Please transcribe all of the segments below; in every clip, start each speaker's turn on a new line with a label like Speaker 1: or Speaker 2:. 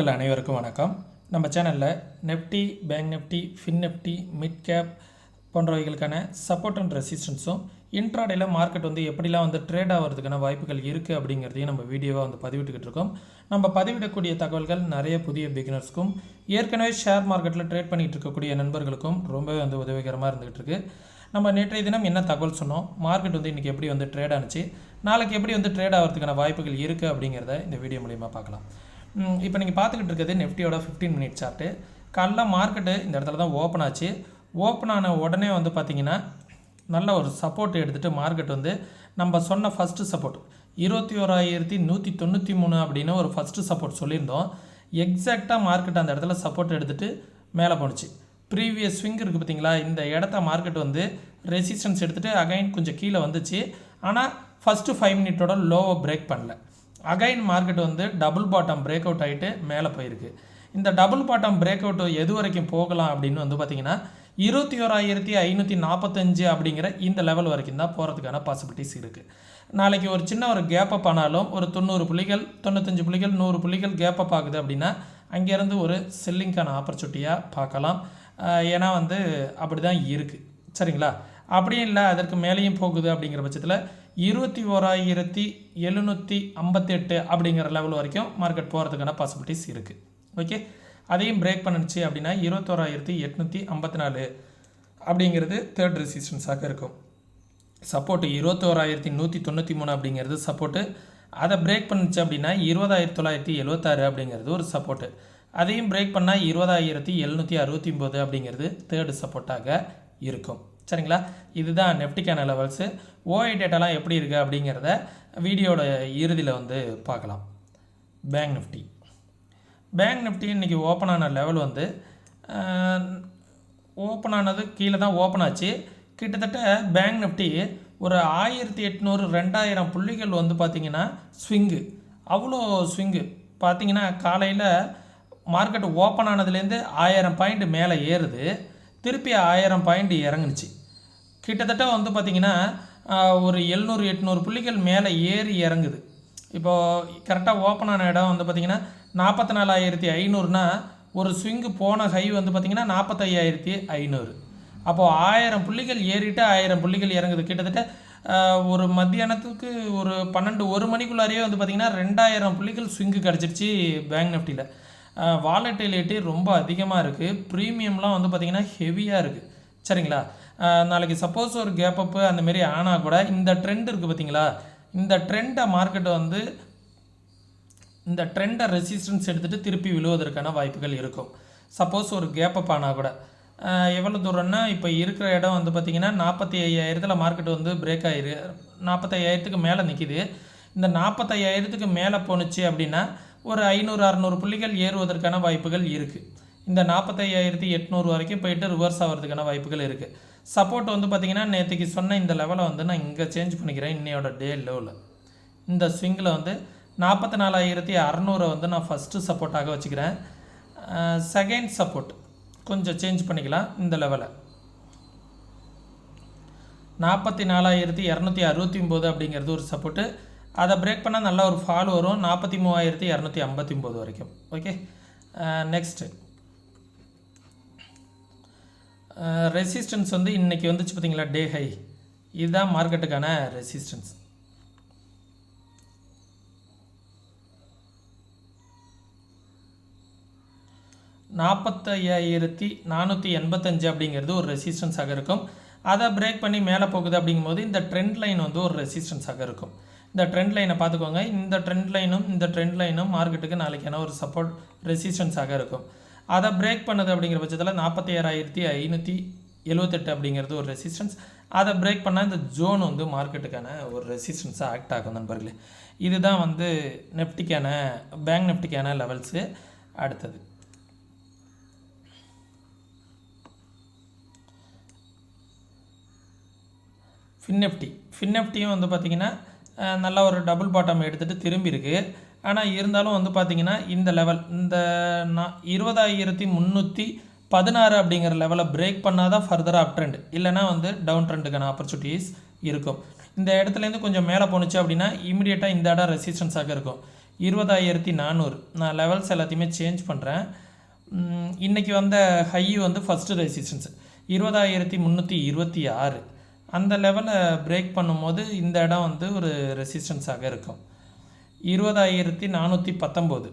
Speaker 1: அனைவருக்கும் வணக்கம். நம்ம சேனலில் Nifty, bank Nifty, fin Nifty, mid cap போன்றவைகளுக்கான சப்போர்ட் அண்ட் ரெசிஸ்டன்ஸும் இன்ட்ராடேல மார்க்கெட் எப்படிலாம் ட்ரேட் ஆகிறதுக்கான வாய்ப்புகள் இருக்குது அப்படிங்கிறதையும் நம்ம வீடியோவாக பதிவிட்டுக்கிட்டு இருக்கோம். நம்ம பதிவிடக்கூடிய தகவல்கள் நிறைய புதிய பிகினர்ஸ்க்கும் ஏற்கனவே ஷேர் மார்க்கெட்டில் ட்ரேட் பண்ணிகிட்டு இருக்கக்கூடிய நண்பர்களுக்கும் ரொம்பவே உதவிகரமாக இருந்துகிட்டு இருக்கு. நம்ம நேற்றைய தினம் என்ன தகவல் சொன்னோம், மார்க்கெட் இன்றைக்கி எப்படி ட்ரேட் ஆனிச்சு, நாளைக்கு எப்படி ட்ரேட் ஆகிறதுக்கான வாய்ப்புகள் இருக்குது அப்படிங்கிறத இந்த வீடியோ மூலிமா பார்க்கலாம். இப்போ நீங்கள் பார்த்துக்கிட்டு இருக்கிறது நெஃப்டியோட 15 மினிட் சார்ட்டு. காலைல மார்க்கெட்டு இந்த இடத்துல தான் ஓப்பன் ஆச்சு. ஓப்பன் ஆன உடனே பார்த்தீங்கன்னா நல்ல ஒரு சப்போர்ட் எடுத்துகிட்டு மார்க்கெட் நம்ம சொன்ன ஃபஸ்ட்டு சப்போர்ட் 21,193 அப்படின்னு ஒரு ஃபஸ்ட்டு சப்போர்ட் சொல்லியிருந்தோம். எக்ஸாக்டாக மார்க்கெட் அந்த இடத்துல சப்போர்ட் எடுத்துகிட்டு மேலே போணுச்சு. ப்ரீவியஸ் ஸ்விங் இருக்குது பார்த்தீங்களா, இந்த இடத்த மார்க்கெட் ரெசிஸ்டன்ஸ் எடுத்துகிட்டு அகைன் கொஞ்சம் கீழே வந்துச்சு. ஆனால் ஃபஸ்ட்டு 5 மினிட்டோட லோவை பிரேக் பண்ணல. Again market double bottom break out ஆகிட்டு மேலே போயிருக்கு. இந்த டபுள் பாட்டம் பிரேக் அவுட் எது வரைக்கும் போகலாம் அப்படின்னு பார்த்தீங்கன்னா 21,545 அப்படிங்கிற இந்த லெவல் வரைக்கும் தான் போகிறதுக்கான பாசிபிலிட்டிஸ் இருக்குது. நாளைக்கு ஒரு சின்ன ஒரு கேப் அப் ஆனாலும் ஒரு 90 புள்ளிகள், 95 புள்ளிகள், 100 புள்ளிகள் கேப் அப் ஆகுது அப்படின்னா அங்கேருந்து ஒரு செல்லிங்கான ஆப்பர்ச்சுனிட்டியாக பார்க்கலாம். ஏன்னா அப்படி தான் இருக்குது. சரிங்களா? அப்படியும் இல்லை அதற்கு மேலேயும் போகுது அப்படிங்கிற பட்சத்தில் 21,758 அப்படிங்கிற லெவல் வரைக்கும் மார்க்கெட் போகிறதுக்கான பாசிபிலிட்டிஸ் இருக்குது. ஓகே, அதையும் பிரேக் பண்ணிச்சு அப்படின்னா 21,854 அப்படிங்கிறது தேர்ட் ரெசிஸ்டன்ஸாக இருக்கும். சப்போர்ட்டு 21,193 அப்படிங்கிறது சப்போர்ட்டு. அதை பிரேக் பண்ணிச்சு அப்படின்னா 20,976 அப்படிங்கிறது ஒரு சப்போர்ட்டு. அதையும் பிரேக் பண்ணால் 20,769 அப்படிங்கிறது தேர்டு சப்போர்ட்டாக இருக்கும். சரிங்களா? இதுதான் நெஃப்டிக்கான லெவல்ஸு. ஓஐ டேட்டாலாம் எப்படி இருக்குது அப்படிங்கிறத வீடியோட இறுதியில் பார்க்கலாம். பேங்க் நிஃப்டி இன்றைக்கி ஓப்பன் ஆன லெவல் ஓப்பன் ஆனது கீழே தான் ஓப்பன் ஆச்சு. கிட்டத்தட்ட பேங்க் நிஃப்டி ஒரு 1,800 2,000 புள்ளிகள் பார்த்திங்கன்னா ஸ்விங்கு, அவ்வளோ ஸ்விங்கு. பார்த்திங்கன்னா காலையில் மார்க்கெட் ஓப்பன் ஆனதுலேருந்து 1000 பாயிண்ட் மேலே ஏறுது, திருப்பி 1000 பாயிண்ட் இறங்குனுச்சு. கிட்டத்தட்ட பார்த்திங்கன்னா ஒரு 700-800 புள்ளிகள் மேலே ஏறி இறங்குது. இப்போது கரெக்டாக ஓப்பன் ஆன இடம் பார்த்திங்கன்னா 44,500னா ஒரு ஸ்விங்கு போன ஹை பார்த்திங்கன்னா 45,500. அப்போது 1000 புள்ளிகள் ஏறிட்டு 1000 புள்ளிகள் இறங்குது. கிட்டத்தட்ட ஒரு மத்தியானத்துக்கு ஒரு 1 மணிக்குள்ளாரையே பார்த்திங்கன்னா 2,000 புள்ளிகள் ஸ்விங்கு கிடச்சிருச்சு பேங்க் நிஃப்டியில். வாலட்டிலிட்டி ரொம்ப அதிகமாக இருக்குது. ப்ரீமியம்லாம் பார்த்திங்கன்னா ஹெவியாக இருக்குது. சரிங்களா? நாளைக்கு சப்போஸ் ஒரு கேப் அப்பு அந்தமாரி ஆனால் கூட இந்த ட்ரெண்ட் இருக்குது பார்த்திங்களா, இந்த ட்ரெண்டை மார்க்கெட்டு இந்த ட்ரெண்டை ரெசிஸ்டன்ஸ் எடுத்துகிட்டு திருப்பி விழுவதற்கான வாய்ப்புகள் இருக்கும். சப்போஸ் ஒரு கேப் அப் ஆனால் கூட எவ்வளோ தூரம்னா இப்போ இருக்கிற இடம் பார்த்திங்கன்னா 45,000 மார்க்கெட் பிரேக் ஆகிரு 45,000க்கு மேலே நிற்கிது. இந்த 45,000க்கு மேலே போணுச்சு அப்படின்னா ஒரு 500-600 புள்ளிகள் ஏறுவதற்கான வாய்ப்புகள் இருக்குது. இந்த 45,800 வரைக்கும் போயிட்டு ரிவர்ஸ் ஆகிறதுக்கான வாய்ப்புகள் இருக்குது. சப்போர்ட் பார்த்திங்கன்னா நேற்றுக்கு சொன்ன இந்த லெவலை நான் இங்கே சேஞ்ச் பண்ணிக்கிறேன். இன்னையோட டே லெவலில் இந்த ஸ்விங்கில் 44,600 நான் ஃபஸ்ட்டு சப்போர்ட்டாக வச்சுக்கிறேன். செகண்ட் சப்போர்ட் கொஞ்சம் சேஞ்ச் பண்ணிக்கலாம். இந்த லெவலை 44,269 அப்படிங்கிறது ஒரு சப்போர்ட்டு. அதை பிரேக் பண்ணால் நல்ல ஒரு ஃபால் வரும் 43,259 வரைக்கும். ஓகே, நெக்ஸ்ட்டு ரெசிஸ்டன்ஸ் இன்றைக்கி வந்துச்சு பார்த்திங்களா, டே ஹை. இதுதான் மார்க்கெட்டுக்கான ரெசிஸ்டன்ஸ். $45,485 அப்படிங்கிறது ஒரு ரெசிஸ்டன்ஸாக இருக்கும். அதை பிரேக் பண்ணி மேலே போகுது அப்படிங்கும்போது இந்த ட்ரெண்ட் லைன் ஒரு ரெசிஸ்டன்ஸாக இருக்கும். இந்த ட்ரெண்ட் லைனை பார்த்துக்கோங்க. இந்த ட்ரெண்ட் லைனும் மார்க்கெட்டுக்கு நாளைக்கான ஒரு சப்போர்ட் ரெசிஸ்டன்ஸாக இருக்கும். அதை பிரேக் பண்ணுது அப்படிங்கிற பட்சத்தில் 46,578 அப்படிங்கிறது ஒரு ரெசிஸ்டன்ஸ். அதை பிரேக் பண்ணால் இந்த ஜோன் மார்க்கெட்டுக்கான ஒரு ரெசிஸ்டன்ஸாக ஆக்ட் ஆகும் நண்பர்களே. இதுதான் நெஃப்டிக்கான பேங்க் நிஃப்டிக்கான லெவல்ஸு. அடுத்தது ஃபின் நிஃப்டியும் பார்த்திங்கன்னா நல்ல ஒரு டபுள் பாட்டம் எடுத்துகிட்டு திரும்பி இருக்குது. ஆனால் இருந்தாலும் பார்த்திங்கன்னா இந்த லெவல் இந்த 20,316 அப்படிங்கிற லெவலை பிரேக் பண்ணால் தான் ஃபர்தராக அப் ட்ரெண்ட், இல்லைனா டவுன் ட்ரெண்டுக்கான ஆப்பர்ச்சுனிட்டிஸ் இருக்கும். இந்த இடத்துலேருந்து கொஞ்சம் மேலே போணுச்சு அப்படின்னா இமீடியட்டாக இந்த இடம் ரெசிஸ்டன்ஸாக இருக்கும். 20,400. நான் லெவல்ஸ் எல்லாத்தையுமே சேஞ்ச் பண்ணுறேன். இன்றைக்கி வந்த ஹை வந்து ஃபஸ்ட்டு ரெசிஸ்டன்ஸ் 20,326. அந்த லெவலை பிரேக் பண்ணும்போது இந்த இடம் வந்து ஒரு ரெசிஸ்டன்ஸாக இருக்கும். 20,419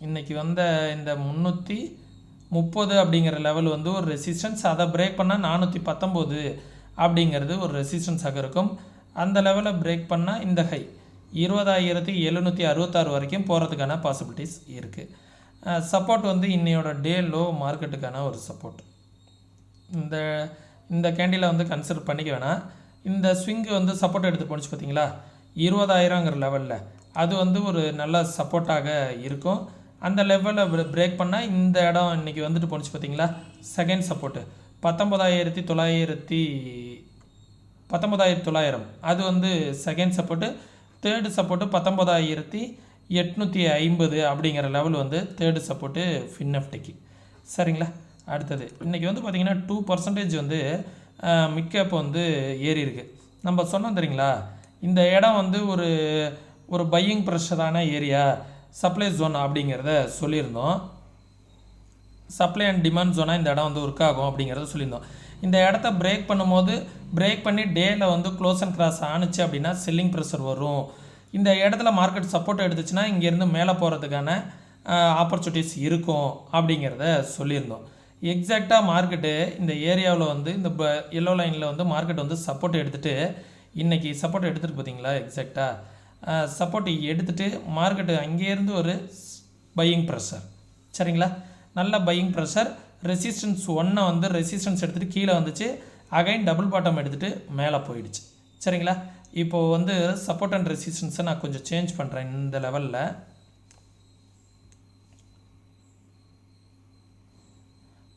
Speaker 1: இன்றைக்கி வந்த இந்த 330 அப்படிங்கிற லெவல் வந்து ஒரு ரெசிஸ்டன்ஸ். அதை பிரேக் பண்ணால் 419 அப்படிங்கிறது ஒரு ரெசிஸ்டன்ஸாக இருக்கும். அந்த லெவலை பிரேக் பண்ணால் இந்த ஹை 20,766 வரைக்கும் போகிறதுக்கான பாசிபிலிட்டிஸ் இருக்குது. சப்போர்ட் வந்து இன்னையோட டே லோ மார்க்கெட்டுக்கான ஒரு சப்போர்ட். இந்த கேண்டிலை வந்து கன்சிடர் பண்ணிக்க வேணாம். இந்த ஸ்விங்கு வந்து சப்போர்ட் எடுத்து போணுச்சு பார்த்தீங்களா 20,000ங்கிற லெவலில், அது வந்து ஒரு நல்ல சப்போர்ட்டாக இருக்கும். அந்த லெவலில் பிரேக் பண்ணால் இந்த இடம் இன்றைக்கி வந்துட்டு போணுச்சு பார்த்தீங்களா செகண்ட் சப்போர்ட்டு 19,900. அது வந்து செகண்ட் சப்போர்ட்டு. தேர்டு சப்போர்ட்டு 19,850 அப்படிங்கிற லெவல் வந்து தேர்டு சப்போர்ட்டு ஃபின்எஃப்டிக்கு. சரிங்களா? அடுத்தது இன்றைக்கி வந்து பார்த்திங்கன்னா 2% வந்து மிட் கேப் வந்து ஏறி இருக்குது. நம்ம சொன்னோம் தெரியுங்களா, இந்த இடம் வந்து ஒரு பையிங் ப்ரெஷரான ஏரியா, சப்ளை ஜோன் அப்படிங்கிறத சொல்லியிருந்தோம். சப்ளை அண்ட் டிமாண்ட் ஜோனாக இந்த இடம் வந்து ஒர்க் ஆகும் அப்படிங்கிறத சொல்லியிருந்தோம். இந்த இடத்த பிரேக் பண்ணும்போது பிரேக் பண்ணி டேயில் வந்து க்ளோஸ் அண்ட் கிராஸ் ஆணுச்சு அப்படின்னா செல்லிங் ப்ரெஷர் வரும். இந்த இடத்துல மார்க்கெட் சப்போர்ட் எடுத்துச்சுன்னா இங்கேருந்து மேலே போகிறதுக்கான ஆப்பர்ச்சுனிட்டிஸ் இருக்கும் அப்படிங்கிறத சொல்லியிருந்தோம். எக்ஸாக்டாக மார்க்கெட்டு இந்த ஏரியாவில் வந்து இந்த எல்லோ லைனில் வந்து மார்க்கெட் வந்து சப்போர்ட் எடுத்துகிட்டு இன்றைக்கி சப்போர்ட் எடுத்துகிட்டு பார்த்தீங்களா, எக்ஸாக்டாக சப்போர்ட் எடுத்துகிட்டு மார்க்கெட்டு அங்கேருந்து ஒரு பையிங் ப்ரெஷர். சரிங்களா? நல்ல பையிங் ப்ரெஷர். ரெசிஸ்டன்ஸ் 1 வந்து ரெசிஸ்டன்ஸ் எடுத்துகிட்டு கீழே வந்துச்சு, அகைன் டபுள் பாட்டம் எடுத்துகிட்டு மேலே போயிடுச்சு. சரிங்களா? இப்போது வந்து சப்போர்ட் அண்ட் ரெசிஸ்டன்ஸை நான் கொஞ்சம் சேஞ்ச் பண்ணுறேன். இந்த லெவலில்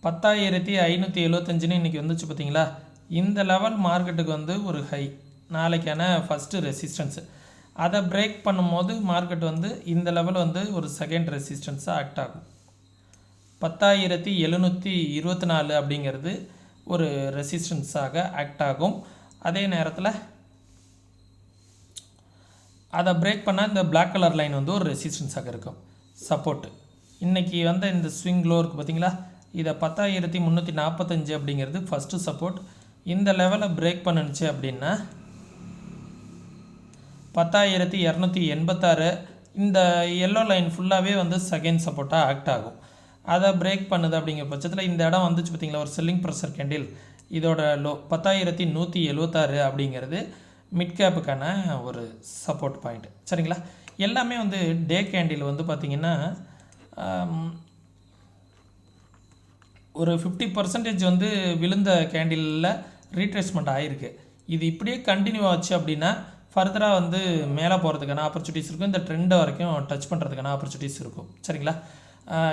Speaker 1: 10,575 இன்றைக்கி வந்துச்சு பார்த்தீங்களா, இந்த லெவல் மார்க்கெட்டுக்கு வந்து ஒரு ஹை, நாளைக்கான ஃபஸ்ட்டு ரெசிஸ்டன்ஸு. அதை பிரேக் பண்ணும்போது மார்க்கெட் வந்து இந்த லெவல் வந்து ஒரு செகண்ட் ரெசிஸ்டன்ஸாக ஆக்ட் ஆகும். 10,724 அப்படிங்கிறது ஒரு ரெசிஸ்டன்ஸாக ஆக்ட் ஆகும். அதே நேரத்தில் அதை பிரேக் பண்ணால் இந்த பிளாக் கலர் லைன் வந்து ஒரு ரெசிஸ்டன்ஸாக இருக்கும், சப்போர்ட்டு. இன்றைக்கி வந்து இந்த ஸ்விங் லோ இருக்குது பார்த்தீங்களா, இதை 10,345 அப்படிங்கிறது ஃபஸ்ட்டு சப்போர்ட். இந்த லெவலை பிரேக் பண்ணுச்சு அப்படின்னா 10,286, இந்த எல்லோ லைன் ஃபுல்லாகவே வந்து செகண்ட் சப்போர்ட்டாக ஆக்ட் ஆகும். அதை பிரேக் பண்ணுது அப்படிங்கிற பட்சத்தில் இந்த இடம் வந்துச்சு பார்த்திங்களா ஒரு செல்லிங் ப்ரெஷர் கேண்டில், இதோட லோ 10,176 அப்படிங்கிறது மிட் கேப்புக்கான ஒரு சப்போர்ட் பாயிண்ட். சரிங்களா? எல்லாமே வந்து டே கேண்டில் வந்து பார்த்திங்கன்னா ஒரு 50% வந்து விழுந்த கேண்டிலில் ரீட்ரேஸ்மெண்ட் ஆகிருக்கு. இது இப்படியே கண்டினியூ ஆச்சு அப்படின்னா ஃபர்தராக வந்து மேலே போகிறதுக்கான ஆப்பர்ச்சுனிட்டிஸ் இருக்கும். இந்த ட்ரெண்டை வரைக்கும் டச் பண்ணுறதுக்கான ஆப்பர்ச்சுனிட்டிஸ் இருக்கும். சரிங்களா?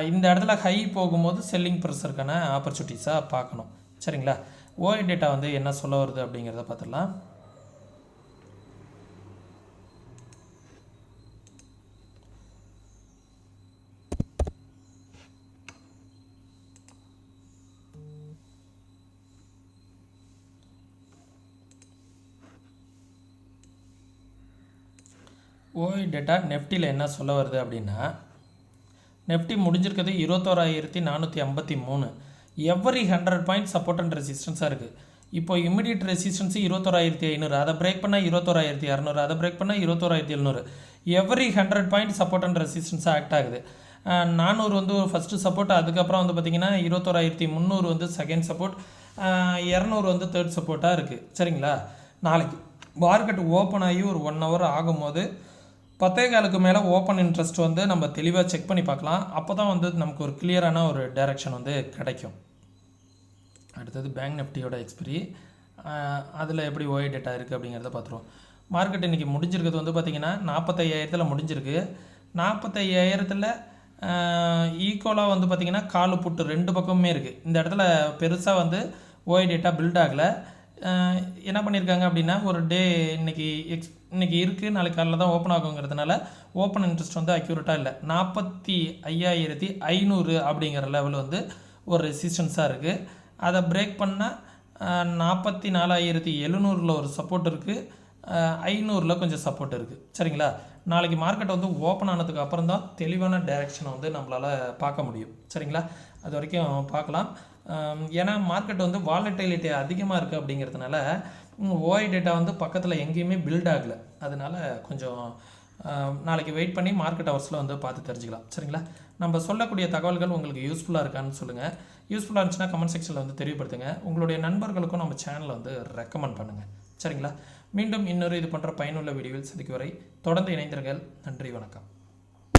Speaker 1: இந்த இடத்துல ஹை போகும்போது செல்லிங் ப்ரெஷருக்கான ஆப்பர்ச்சுனிட்டிஸாக பார்க்கணும். சரிங்களா? ஓஐ டேட்டா வந்து என்ன சொல்ல வருது அப்படிங்கிறத பார்த்துடலாம். ஓஐ டேட்டா நெஃப்டியில் என்ன சொல்ல வருது அப்படின்னா, நெஃப்டி முடிஞ்சிருக்கிறது 21,453. எவ்ரி 100 பாயிண்ட் சப்போர்ட் அண்ட் ரெசிஸ்டன்ஸாக இருக்குது. இப்போ இமிடியட் ரெசிஸ்டன்ஸு 21,500, அதை பிரேக் பண்ணால் 21,200, அதை பிரேக் பண்ணால் 21,700. எவ்ரி 100 பாயிண்ட் சப்போர்ட் அண்ட் ரெசிஸ்டன்ஸாக ஆக்ட் ஆகுது. 400 வந்து ஃபஸ்ட்டு சப்போர்ட், அதுக்கப்புறம் வந்து பார்த்திங்கன்னா 21,300 வந்து செகண்ட் சப்போர்ட், 200 வந்து தேர்ட் சப்போர்ட்டாக இருக்குது. சரிங்களா? நாளைக்கு மார்க்கெட் ஓப்பன் ஆகி ஒரு 1 ஹவர் ஆகும்போது 10:15 மேலே ஓப்பன் இன்ட்ரெஸ்ட் வந்து நம்ம தெளிவாக செக் பண்ணி பார்க்கலாம். அப்போ தான் வந்து நமக்கு ஒரு கிளியரான ஒரு டைரெக்ஷன் வந்து கிடைக்கும். அடுத்தது பேங்க் நிஃப்டியோட எக்ஸ்பிரி, அதில் எப்படி ஓஐ டேட்டா இருக்குது அப்படிங்கிறத பார்த்துருவோம். மார்க்கெட் இன்றைக்கி முடிஞ்சிருக்கிறது வந்து பார்த்திங்கன்னா 45,000 முடிஞ்சிருக்கு. 45,000 ஈக்குவலாக வந்து பார்த்திங்கன்னா காலு புட்டு 2 பக்கமுமே இருக்குது. இந்த இடத்துல பெருசாக வந்து ஓஐ டேட்டா பில்ட் ஆகலை. என்ன பண்ணியிருக்காங்க அப்படின்னா ஒரு டே இன்றைக்கி இருக்குது, நாளைக்கு காலையில் தான் ஓப்பன் ஆகுங்கிறதுனால ஓப்பன் இன்ட்ரெஸ்ட் வந்து அக்யூரேட்டாக இல்லை. 45,500 அப்படிங்கிற லெவல் வந்து ஒரு ரெசிஸ்டன்ஸாக இருக்குது. அதை பிரேக் பண்ணால் 44,700 ஒரு சப்போர்ட் இருக்குது, 500 கொஞ்சம் சப்போர்ட் இருக்குது. சரிங்களா? நாளைக்கு மார்க்கெட் வந்து ஓப்பன் ஆனதுக்கு அப்புறம் தான் தெளிவான டைரெக்ஷனை வந்து நம்மளால் பார்க்க முடியும். சரிங்களா? அது வரைக்கும் பார்க்கலாம். ஏன்னா மார்க்கெட் வந்து வாலட்டிலிட்டி அதிகமாக இருக்குது அப்படிங்கிறதுனால ஓஐ டேட்டா வந்து பக்கத்தில் எங்கேயுமே பில்ட் ஆகலை. அதனால் கொஞ்சம் நாளைக்கு வெயிட் பண்ணி மார்க்கெட் ஹவர்ஸில் வந்து பார்த்து தெரிஞ்சுக்கலாம். சரிங்களா? நம்ம சொல்லக்கூடிய தகவல்கள் உங்களுக்கு யூஸ்ஃபுல்லாக இருக்கான்னு சொல்லுங்கள். யூஸ்ஃபுல்லாக இருந்துச்சுன்னா கமெண்ட் செக்ஷனில் வந்து தெரியப்படுத்துங்க. உங்களுடைய நண்பர்களுக்கும் நம்ம சேனலை வந்து ரெக்கமெண்ட் பண்ணுங்கள். சரிங்களா? மீண்டும் இன்னொரு இது போன்ற பயனுள்ள வீடியோவில் சந்திக்கும் வரை தொடர்ந்து இணைந்திருங்கள். நன்றி, வணக்கம்.